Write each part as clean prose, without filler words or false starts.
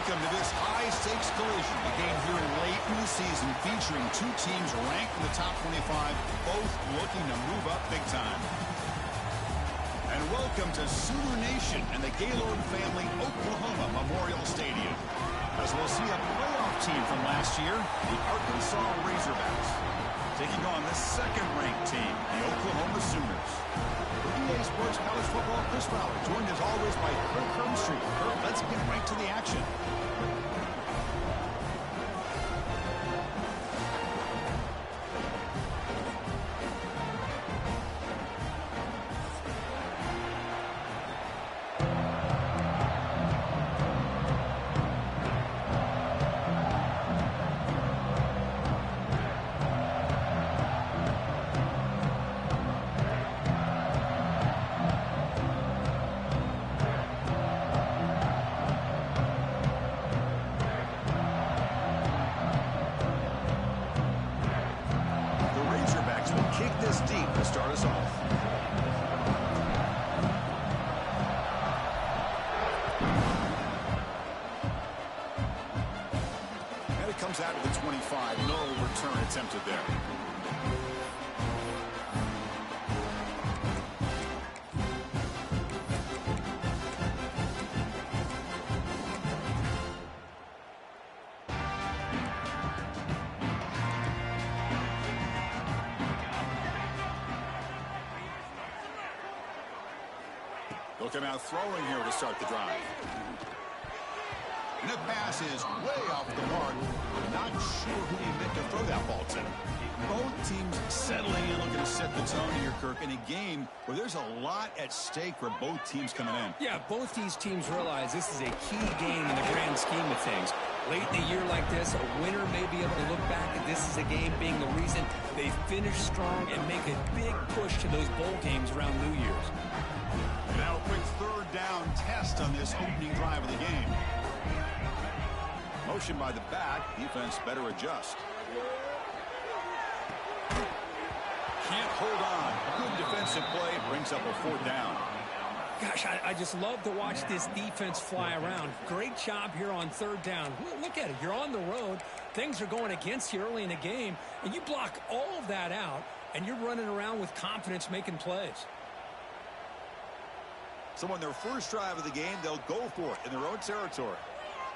Welcome to this high-stakes collision. The game here late in the season featuring two teams ranked in the top 25, both looking to move up big time. And welcome to Sooner Nation and the Gaylord Family Oklahoma Memorial Stadium. As we'll see a playoff team from last year, the Arkansas Razorbacks, taking on the second-ranked team, the Oklahoma Sooners. For EA Sports College Football, Chris Fowler, joined as always by Kirk Hermstreet. Kirk, let's get right to the action. Comes out of the 25. No return attempted there. Looking out throwing here to start the drive. And the pass is way off the mark. Not sure who he meant to throw that ball to. Both teams settling in, looking to set the tone here, Kirk, in a game where there's a lot at stake for both teams coming in. Yeah, both these teams realize this is a key game in the grand scheme of things. Late in a year like this, a winner may be able to look back at this as a game being the reason they finish strong and make a big push to those bowl games around New Year's. Now a quick third down test on this opening drive of the game. Motion by the back. Defense better adjust. Can't hold on. Good defensive play. Brings up a fourth down. Gosh, I just love to watch this defense fly around. Great job here on third down. Look at it. You're on the road. Things are going against you early in the game, and you block all of that out, and you're running around with confidence making plays. So on their first drive of the game, they'll go for it in their own territory.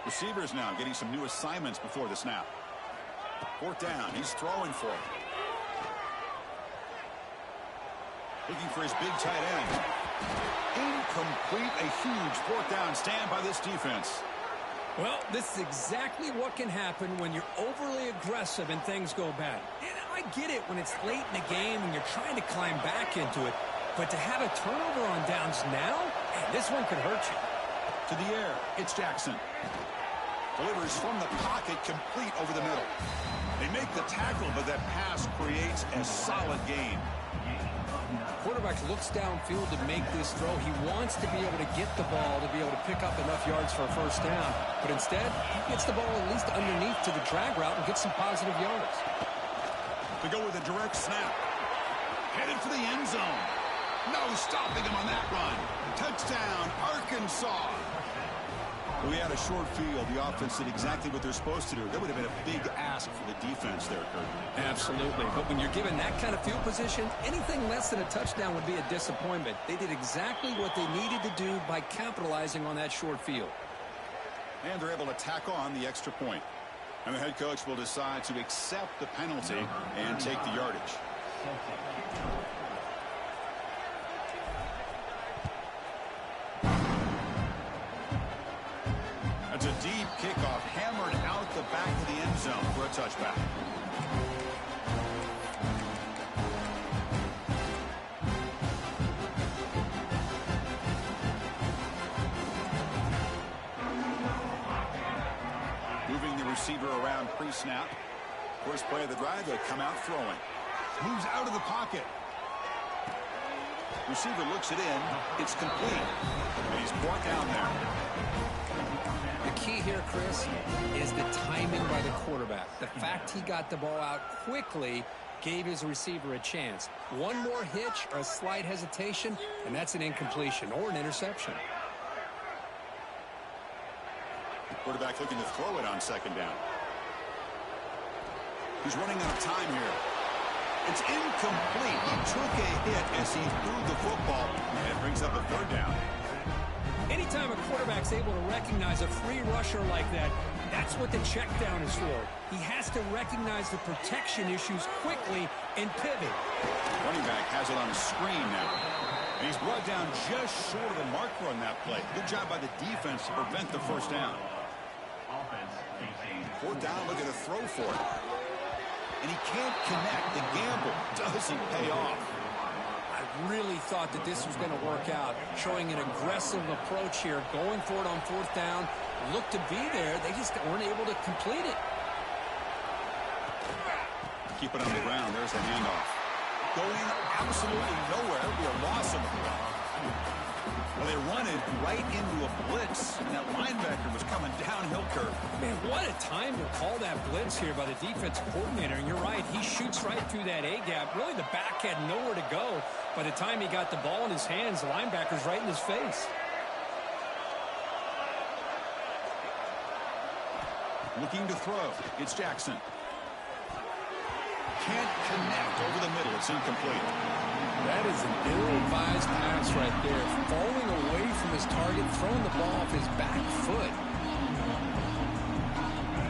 Receivers now getting some new assignments before the snap. Fourth down. He's throwing for it. Looking for his big tight end. Incomplete. A huge fourth down stand by this defense. Well, this is exactly what can happen when you're overly aggressive and things go bad. And I get it when it's late in the game and you're trying to climb back into it. But to have a turnover on downs now, man, this one could hurt you. To the air. It's Jackson. Delivers from the pocket, complete over the middle. They make the tackle, but that pass creates a solid gain. Quarterback looks downfield to make this throw. He wants to be able to get the ball to be able to pick up enough yards for a first down. But instead, he gets the ball at least underneath to the drag route and gets some positive yards. To go with a direct snap. Headed for the end zone. No stopping him on that run. Touchdown, Arkansas. We had a short field. The offense did exactly what they're supposed to do. That would have been a big ask for the defense there, Kurt. Absolutely. But when you're given that kind of field position, anything less than a touchdown would be a disappointment. They did exactly what they needed to do by capitalizing on that short field. And they're able to tack on the extra point. And the head coach will decide to accept the penalty and take the yardage. That's a deep kickoff, hammered out the back of the end zone for a touchback. Moving the receiver around pre-snap. First play of the drive, they come out throwing. Moves out of the pocket. Receiver looks it in. It's complete. And he's brought down there. The key here, Chris, is the timing by the quarterback. The fact he got the ball out quickly gave his receiver a chance. One more hitch or a slight hesitation, and that's an incompletion or an interception. Quarterback looking to throw it on second down. He's running out of time here. It's incomplete. He took a hit as he threw the football, and it brings up a third down. Anytime a quarterback's able to recognize a free rusher like that, that's what the check down is for. He has to recognize the protection issues quickly and pivot. Running back has it on a screen now. And he's brought down just short of the marker on that play. Good job by the defense to prevent the first down. Fourth down, looking to throw for it. And he can't connect. The gamble doesn't pay off. I really thought that this was going to work out, showing an aggressive approach here, going for it on fourth down. Looked to be there. They just weren't able to complete it. Keep it on the ground. There's the handoff. Going absolutely nowhere. It'll be a loss of the play. Well, they run it right into a blitz, and that linebacker was coming downhill curve. Man, what a time to call that blitz here by the defensive coordinator. And you're right, he shoots right through that A-gap. Really, the back had nowhere to go. By the time he got the ball in his hands, the linebacker's right in his face. Looking to throw. It's Jackson. Can't connect over the middle. It's incomplete. That is an ill-advised pass right there. Falling away from his target, throwing the ball off his back foot.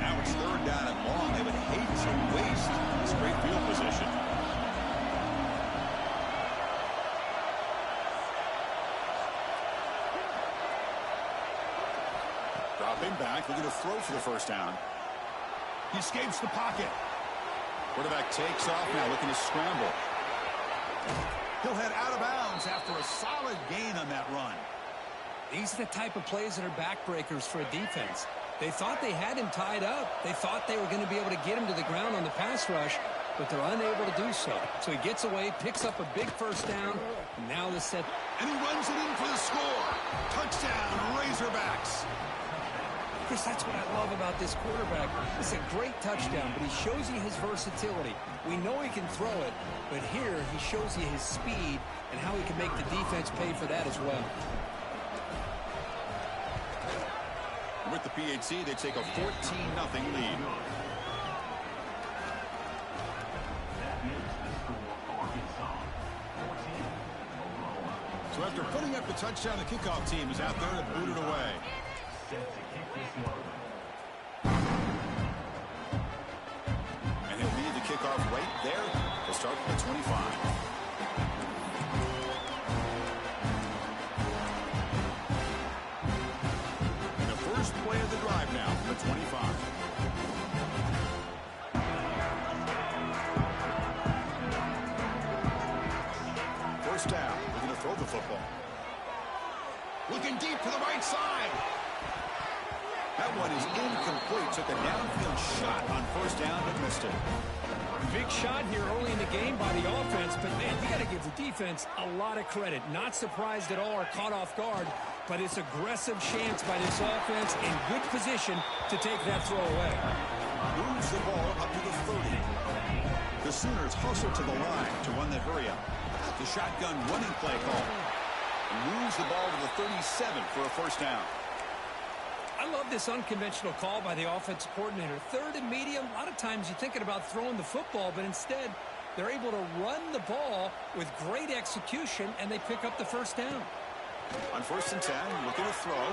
Now it's third down and long. They would hate to waste this great field position. Dropping back, looking to throw for the first down. He escapes the pocket. Quarterback takes off now, looking to scramble. He'll head out of bounds after a solid gain on that run. These are the type of plays that are backbreakers for a defense. They thought they had him tied up. They thought they were going to be able to get him to the ground on the pass rush, but they're unable to do so. So he gets away, picks up a big first down, and now the set. And he runs it in for the score. Touchdown, Razorbacks. Chris, that's what I love about this quarterback. It's a great touchdown, but he shows you his versatility. We know he can throw it, but here he shows you his speed and how he can make the defense pay for that as well. With the PHC, they take a 14-0 lead. So after putting up the touchdown, the kickoff team is out there to boot it away. And he'll lead the kickoff right there. They'll start at the 25. Play of the drive now from the 25. First down. We're going to throw the football. Looking deep to the right side. That one is incomplete. Took a downfield shot on first down but missed it. Big shot here early in the game by the offense, but man, you got to give the defense a lot of credit. Not surprised at all or caught off guard, but it's aggressive chance by this offense in good position to take that throw away. Moves the ball up to the 30. The Sooners hustle to the line to run the hurry up. The shotgun running play call. And moves the ball to the 37 for a first down. I love this unconventional call by the offensive coordinator. Third and medium, a lot of times you're thinking about throwing the football, but instead they're able to run the ball with great execution, and they pick up the first down. On first and 10, looking to throw.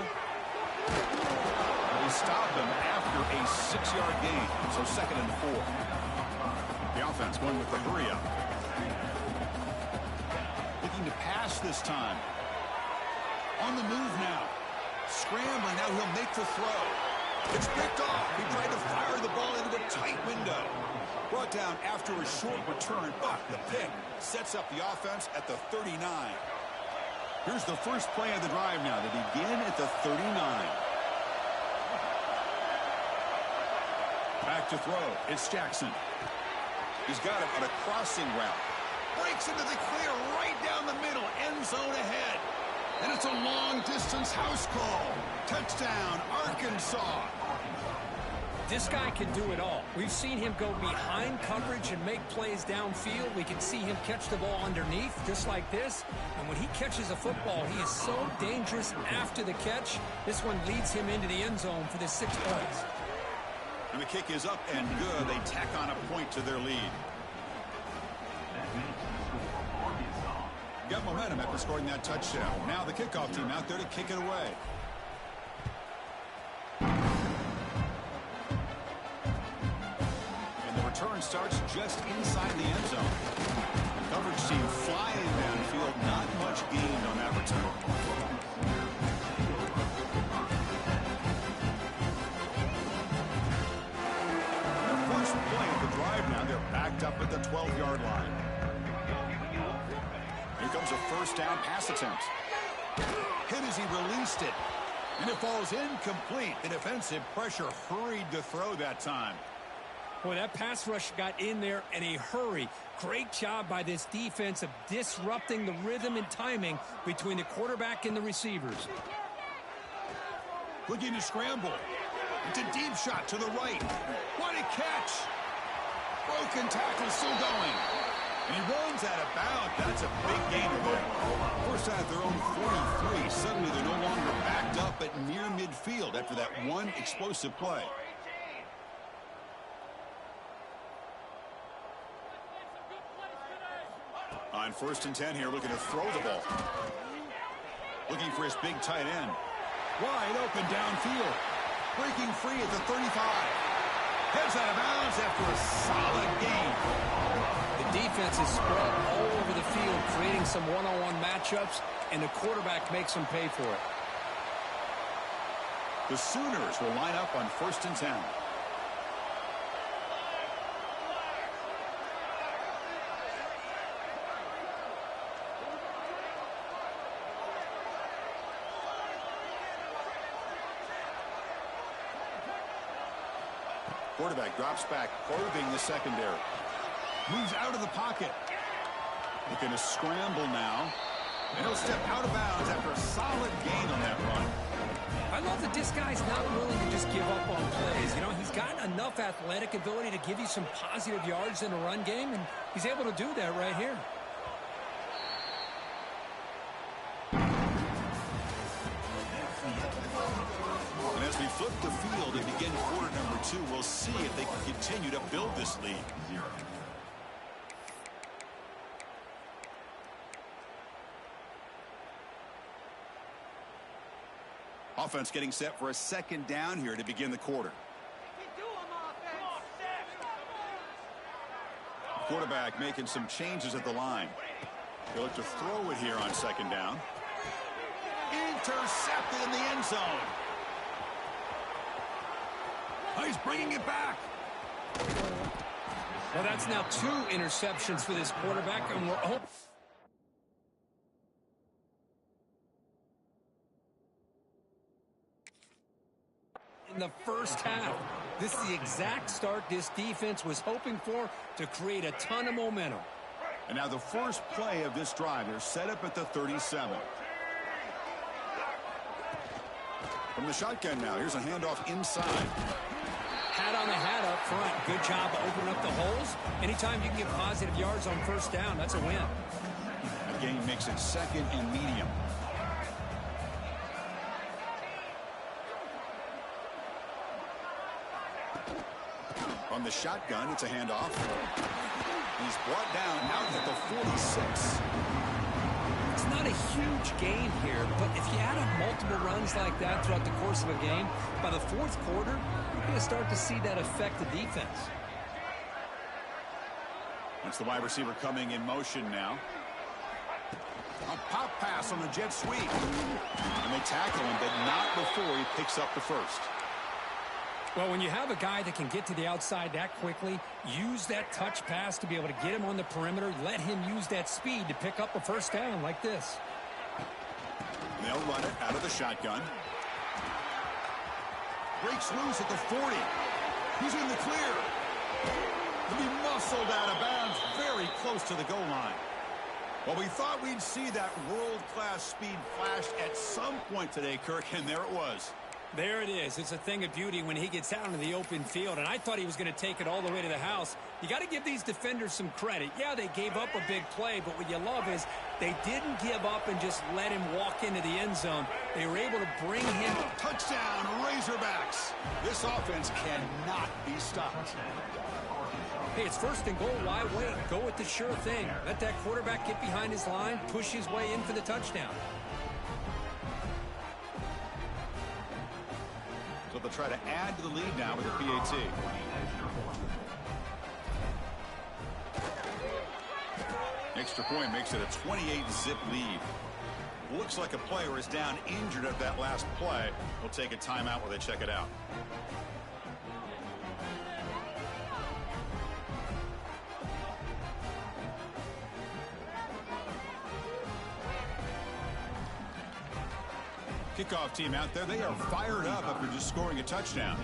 They stop him after a 6-yard gain, so second and 4. The offense going with the hurry up. Looking to pass this time. On the move now. Scrambling, now he'll make the throw. It's picked off. He tried to fire the ball into a tight window. Brought down after a short return, but the pick sets up the offense at the 39. Here's the first play of the drive now. They begin at the 39. Back to throw. It's Jackson. He's got it on a crossing route. Breaks into the clear right down the middle. End zone ahead. And it's a long-distance house call. Touchdown, Arkansas. This guy can do it all. We've seen him go behind coverage and make plays downfield. We can see him catch the ball underneath, just like this. And when he catches a football, he is so dangerous after the catch. This one leads him into the end zone for the 6 points. And the kick is up and good. They tack on a point to their lead. Got momentum after scoring that touchdown. Now the kickoff team out there to kick it away. And the return starts just inside the end zone. Coverage team flying downfield. Not much gained on that return. The first play of the drive now. They're backed up at the 12-yard line. Here comes a first down pass attempt. Hit as he released it. And it falls incomplete. The defensive pressure hurried to throw that time. Boy, that pass rush got in there in a hurry. Great job by this defense of disrupting the rhythm and timing between the quarterback and the receivers. Looking to scramble. It's a deep shot to the right. What a catch. Broken tackle still going. And he runs out of bounds. That's a big gain there. First down at their own 43. Suddenly they're no longer backed up at near midfield after that one explosive play. On 1st and 10 here, looking to throw the ball. Looking for his big tight end. Wide open downfield. Breaking free at the 35. Heads out of bounds after a solid gain. The defense is spread all over the field, creating some one-on-one matchups, and the quarterback makes them pay for it. The Sooners will line up on 1st and 10. Quarterback drops back, probing the secondary. Moves out of the pocket. Looking to scramble now. And he'll step out of bounds after a solid gain on that run. I love that this guy's not willing to just give up on plays. You know, he's got enough athletic ability to give you some positive yards in the run game, and he's able to do that right here. And as we flip the field and begin quarter number 2, we'll see if they can continue to build this lead. Offense getting set for a 2nd down here to begin the quarter. Quarterback making some changes at the line. He'll look to throw it here on 2nd down. Intercepted in the end zone. Oh, he's bringing it back. Well, that's now 2 interceptions for this quarterback, and we're hoping. In the first half, this is the exact start this defense was hoping for to create a ton of momentum. And now the first play of this drive, they're set up at the 37. From the shotgun now, here's a handoff inside. Hat on the hat up front. Good job opening up the holes. Anytime you can get positive yards on 1st down, that's a win. That gain makes it 2nd and medium. From the shotgun, it's a handoff. He's brought down out at the 46. It's not a huge gain here, but if you add up multiple runs like that throughout the course of a game, by the 4th quarter, you're going to start to see that affect the defense. That's the wide receiver coming in motion now. A pop pass on the jet sweep. And they tackle him, but not before he picks up the first. Well, when you have a guy that can get to the outside that quickly, use that touch pass to be able to get him on the perimeter, let him use that speed to pick up a 1st down like this. And they'll run it out of the shotgun. Breaks loose at the 40. He's in the clear. He'll be muscled out of bounds very close to the goal line. Well, we thought we'd see that world-class speed flash at some point today, Kirk, and there it was. There it is. It's a thing of beauty when he gets out into the open field, and I thought he was going to take it all the way to the house. You got to give these defenders some credit. Yeah, they gave up a big play, but what you love is they didn't give up and just let him walk into the end zone. They were able to bring him. Touchdown, Razorbacks. This offense cannot be stopped. Hey, it's 1st and goal. Why wait? Go with the sure thing. Let that quarterback get behind his line, push his way in for the touchdown. So they'll try to add to the lead now with a PAT. Extra point makes it a 28-zip lead. Looks like a player is down injured at that last play. We'll take a timeout while they check it out. Kickoff team out there, they are fired up after just scoring a touchdown.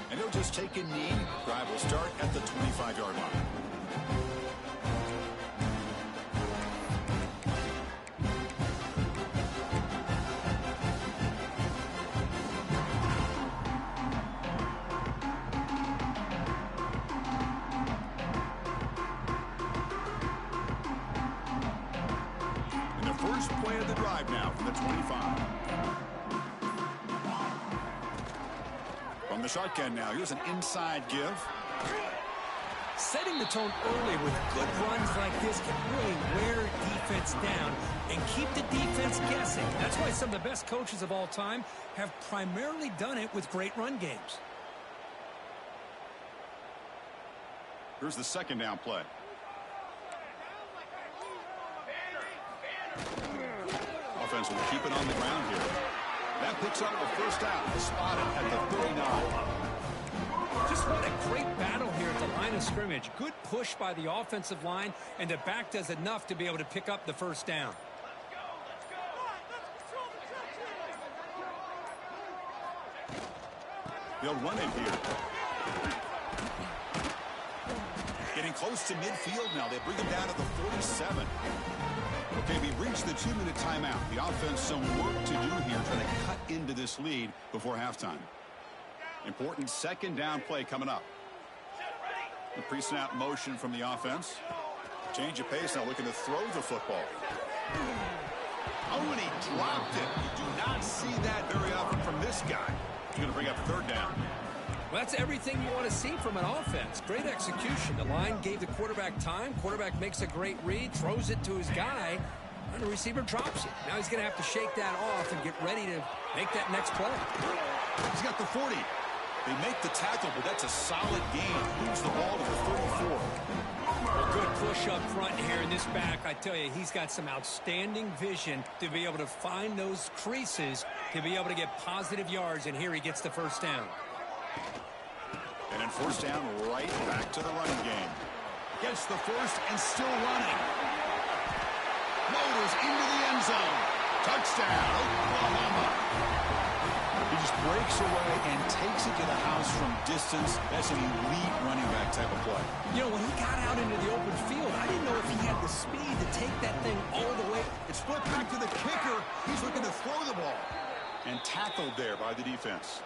And he'll just take a knee. Drive will start at the 25-yard line. First play of the drive now from the 25. From the shotgun now, here's an inside give. Setting the tone early with good runs like this can really wear defense down and keep the defense guessing. That's why some of the best coaches of all time have primarily done it with great run games. Here's the 2nd down play. Offense will keep it on the ground here. That picks up a first down. Spotted at the 39. Just what a great battle here at the line of scrimmage. Good push by the offensive line, and the back does enough to be able to pick up the first down. They'll run it here. Getting close to midfield now. They bring him down to the 47. Okay, we've reached the 2-minute timeout. The offense some work to do here, trying to cut into this lead before halftime. Important 2nd down play coming up. The pre-snap motion from the offense. Change of pace now, looking to throw the football. Oh, and he dropped it. You do not see that very often from this guy. He's going to bring up 3rd down. Well, that's everything you want to see from an offense. Great execution. The line gave the quarterback time. Quarterback makes a great read, throws it to his guy, and the receiver drops it. Now he's going to have to shake that off and get ready to make that next play. He's got the 40. They make the tackle, but that's a solid gain. Moves the ball to the 34. A good push up front here in this back. I tell you, he's got some outstanding vision to be able to find those creases, to be able to get positive yards, and here he gets the first down. And then 1st down, right back to the running game. Gets the first and still running. Motors into the end zone. Touchdown, Oklahoma. He just breaks away and takes it to the house from distance. That's an elite running back type of play. You know, when he got out into the open field, I didn't know if he had the speed to take that thing all the way. It's flipped back to the kicker. He's looking to throw the ball. And tackled there by the defense.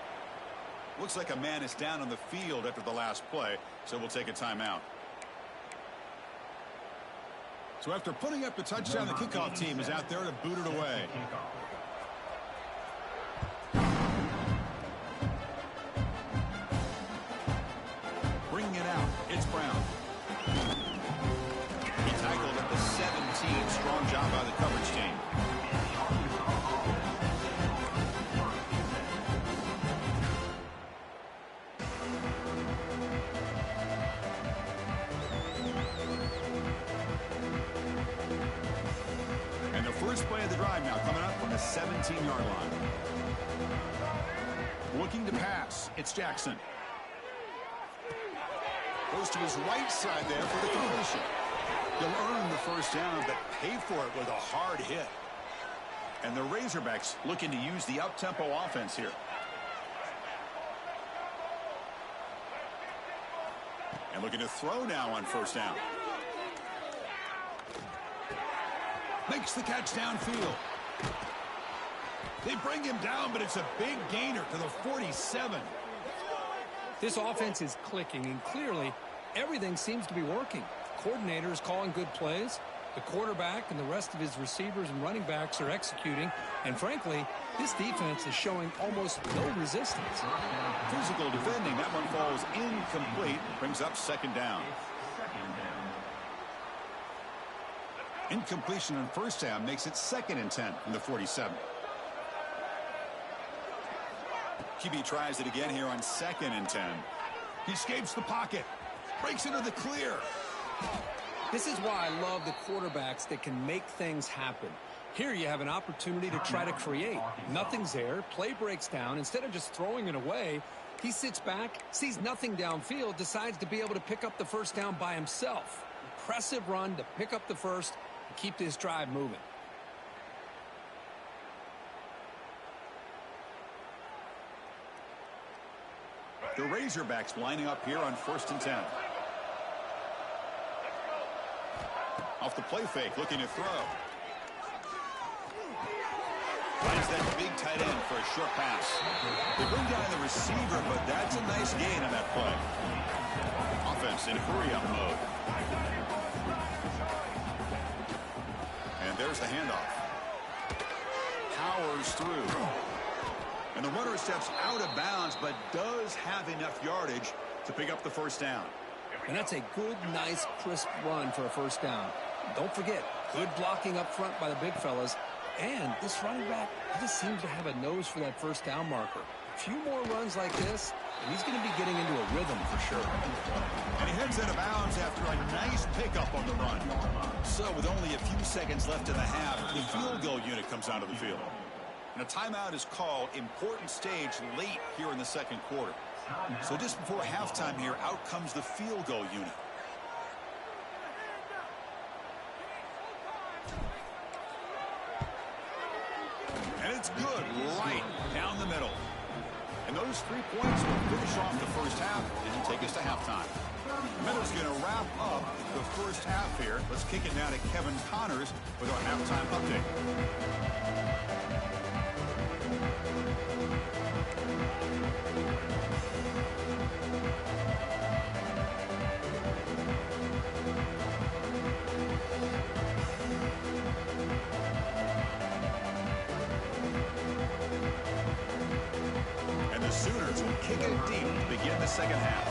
Looks like a man is down on the field after the last play, so we'll take a timeout. So after putting up the touchdown, the kickoff team is out there to boot it away. Bringing it out, it's Brown. He tackled at the 17. Strong job by the coverage team. First play of the drive now coming up from the 17-yard line. Looking to pass. It's Jackson. Goes to his right side there for the completion. He'll earn the first down, but pay for it with a hard hit. And the Razorbacks looking to use the up-tempo offense here. And looking to throw now on first down. Makes the catch downfield. They bring him down, but it's a big gainer to the 47. This offense is clicking, and clearly everything seems to be working. The coordinator is calling good plays. The quarterback and the rest of his receivers and running backs are executing. And frankly, this defense is showing almost no resistance. Physical defending. That one falls incomplete. Brings up second down. Incompletion on first down makes it 2nd and 10 from the 47. QB tries it again here on 2nd and 10. He escapes the pocket. Breaks into the clear. This is why I love the quarterbacks that can make things happen. Here you have an opportunity to try to create. Nothing's there. Play breaks down. Instead of just throwing it away, he sits back, sees nothing downfield, decides to be able to pick up the first down by himself. Impressive run to pick up the first and keep this drive moving. The Razorbacks lining up here on 1st and 10. Off the play fake, looking to throw. Finds that big tight end for a short pass. They bring down the receiver, but that's a nice gain on that play. Offense in hurry-up mode. And there's the handoff. Powers through. And the runner steps out of bounds, but does have enough yardage to pick up the first down. And that's a good, nice, crisp run for a first down. Don't forget, good blocking up front by the big fellas. And this running back, he just seems to have a nose for that first down marker. A few more runs like this, and he's going to be getting into a rhythm for sure. And he heads out of bounds after a nice pickup on the run. So with only a few seconds left in the half, the field goal unit comes out of the field. And a timeout is called. Important stage late here in the 2nd quarter. So just before halftime here, out comes the field goal unit. And it's good right down the middle. And those 3 points will finish off the first half and take us to halftime. The Meadow's going to wrap up the first half here. Let's kick it now to Kevin Connors with our halftime update. And the Sooners will kick it deep to begin the second half.